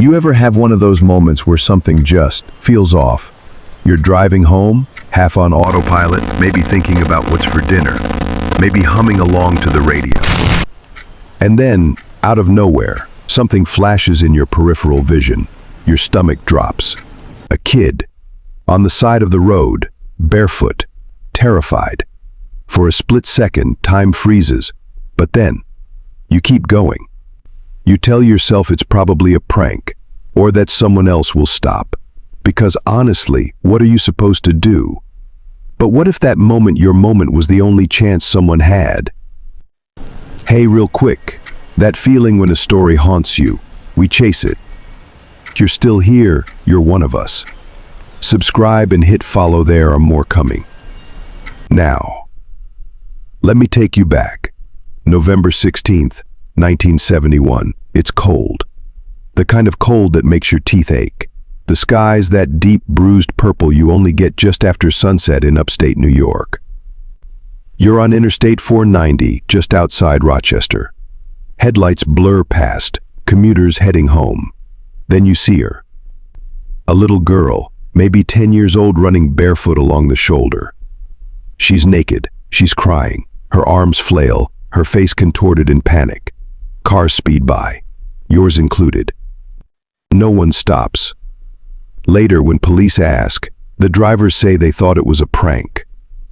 You ever have one of those moments where something just feels off? You're driving home, half on autopilot, maybe thinking about what's for dinner, maybe humming along to the radio. And then, out of nowhere, something flashes in your peripheral vision. Your stomach drops. A kid, on the side of the road, barefoot, terrified. For a split second, time freezes, but then, you keep going. You tell yourself it's probably a prank, or that someone else will stop. Because honestly, what are you supposed to do? But what if that moment, your moment, was the only chance someone had? Hey, real quick, that feeling when a story haunts you, we chase it. If you're still here, you're one of us. Subscribe and hit follow, there are more coming. Now, let me take you back. November 16th, 1971. It's cold. The kind of cold that makes your teeth ache. The sky's that deep, bruised purple you only get just after sunset in upstate New York. You're on Interstate 490, just outside Rochester. Headlights blur past, commuters heading home. Then you see her. A little girl, maybe 10 years old, running barefoot along the shoulder. She's naked, she's crying, her arms flail, her face contorted in panic. Cars speed by, yours included. No one stops. Later, when police ask, the drivers say they thought it was a prank,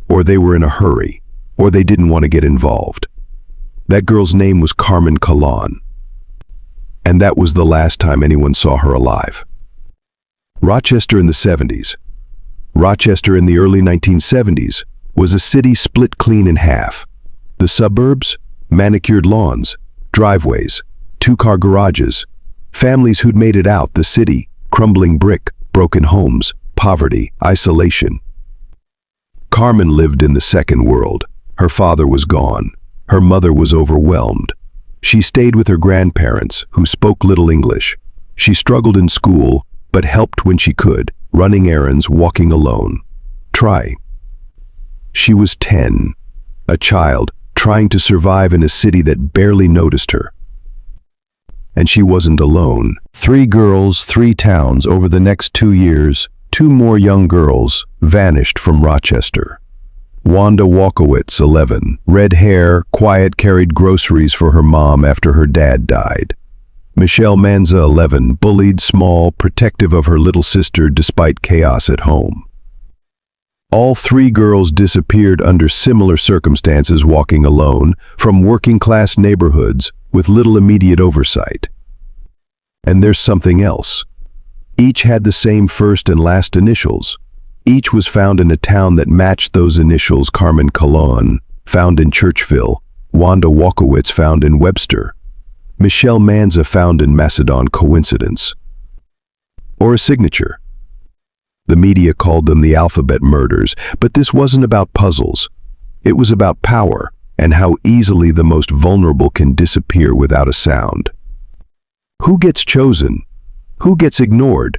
or they were in a hurry, or they didn't want to get involved. That girl's name was Carmen Colón. And that was the last time anyone saw her alive. Rochester in the 70s. Rochester in the early 1970s was a city split clean in half. The suburbs, manicured lawns, driveways, two-car garages, families who'd made it out. The city, crumbling brick, broken homes, poverty, isolation. Carmen lived in the second world. Her father was gone. Her mother was overwhelmed. She stayed with her grandparents, who spoke little English. She struggled in school, but helped when she could, running errands, walking alone. She was 10, a child, trying to survive in a city that barely noticed her. And she wasn't alone. 3 girls, 3 towns. Over the next 2 years, 2 more young girls vanished from Rochester. Wanda Walkowicz, 11, red hair, quiet, carried groceries for her mom after her dad died. Michelle Maenza, 11, bullied, small, protective of her little sister despite chaos at home. All 3 girls disappeared under similar circumstances, walking alone, from working-class neighborhoods with little immediate oversight. And there's something else. Each had the same first and last initials. Each was found in a town that matched those initials. Carmen Colón, found in Churchville. Wanda Walkowicz, found in Webster. Michelle Maenza, found in Macedon. Coincidence? Or a signature? The media called them the alphabet murders, but this wasn't about puzzles. It was about power and how easily the most vulnerable can disappear without a sound. Who gets chosen? Who gets ignored?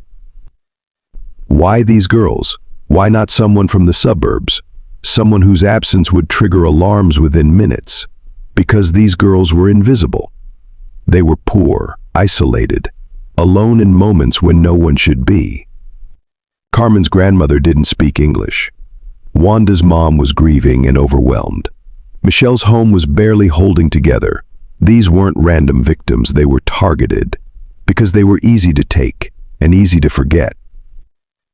Why these girls? Why not someone from the suburbs? Someone whose absence would trigger alarms within minutes? Because these girls were invisible. They were poor, isolated, alone in moments when no one should be. Carmen's grandmother didn't speak English. Wanda's mom was grieving and overwhelmed. Michelle's home was barely holding together. These weren't random victims, they were targeted, because they were easy to take and easy to forget.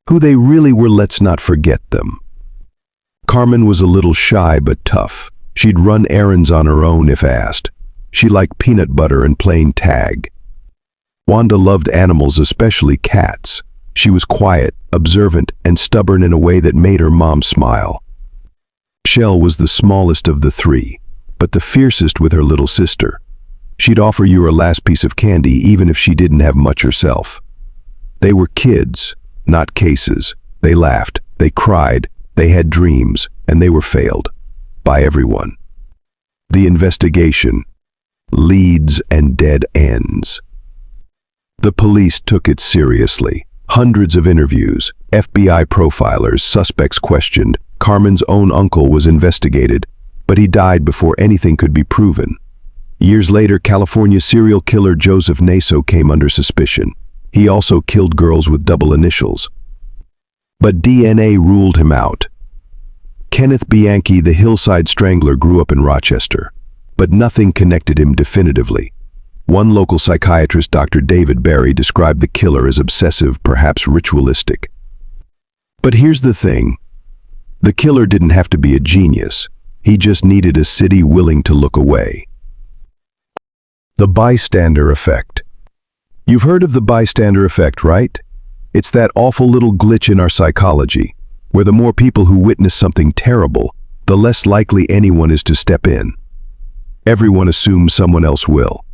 Who they really were, let's not forget them. Carmen was a little shy but tough. She'd run errands on her own if asked. She liked peanut butter and playing tag. Wanda loved animals, especially cats. She was quiet, observant, and stubborn in a way that made her mom smile. Michelle was the smallest of the 3, but the fiercest with her little sister. She'd offer you her last piece of candy even if she didn't have much herself. They were kids, not cases. They laughed, they cried, they had dreams, and they were failed. By everyone. The investigation. Leads and dead ends. The police took it seriously. Hundreds of interviews, FBI profilers, suspects questioned. Carmen's own uncle was investigated, but he died before anything could be proven. Years later, California serial killer Joseph Naso came under suspicion. He also killed girls with double initials. But DNA ruled him out. Kenneth Bianchi, the hillside strangler, grew up in Rochester, but nothing connected him definitively. One local psychiatrist, Dr. David Barry, described the killer as obsessive, perhaps ritualistic. But here's the thing. The killer didn't have to be a genius. He just needed a city willing to look away. The bystander effect. You've heard of the bystander effect, right? It's that awful little glitch in our psychology, where the more people who witness something terrible, the less likely anyone is to step in. Everyone assumes someone else will.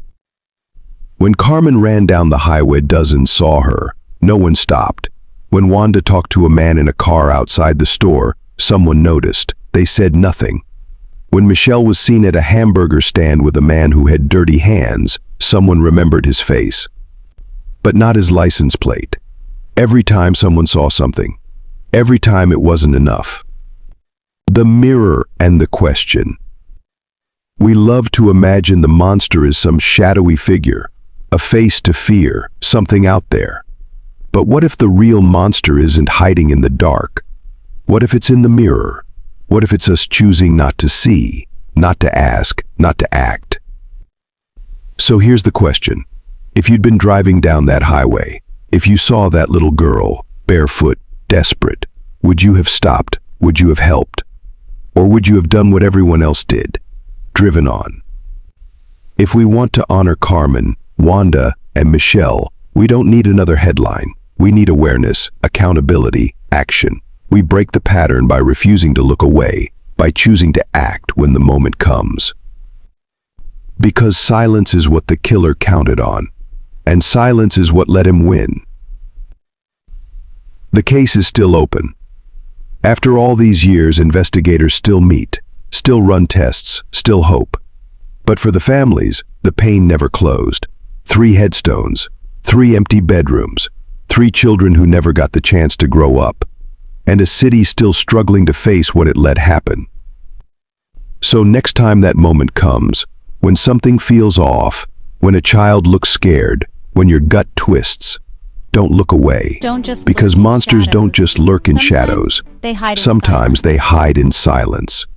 When Carmen ran down the highway, dozens saw her. No one stopped. When Wanda talked to a man in a car outside the store, someone noticed. They said nothing. When Michelle was seen at a hamburger stand with a man who had dirty hands, someone remembered his face. But not his license plate. Every time someone saw something. Every time it wasn't enough. The mirror and the question. We love to imagine the monster as some shadowy figure, a face to fear, something out there. But what if the real monster isn't hiding in the dark? What if it's in the mirror? What if it's us choosing not to see, not to ask, not to act? So here's the question. If you'd been driving down that highway, if you saw that little girl, barefoot, desperate, would you have stopped? Would you have helped? Or would you have done what everyone else did? Driven on. If we want to honor Carmen, Wanda, and Michelle, we don't need another headline. We need awareness, accountability, action. We break the pattern by refusing to look away, by choosing to act when the moment comes. Because silence is what the killer counted on, and silence is what let him win. The case is still open. After all these years, investigators still meet, still run tests, still hope. But for the families, the pain never closed. 3 headstones, 3 empty bedrooms, 3 children who never got the chance to grow up, and a city still struggling to face what it let happen. So next time that moment comes, when something feels off, when a child looks scared, when your gut twists, don't look away. Because monsters don't just lurk in shadows. Sometimes they hide in silence.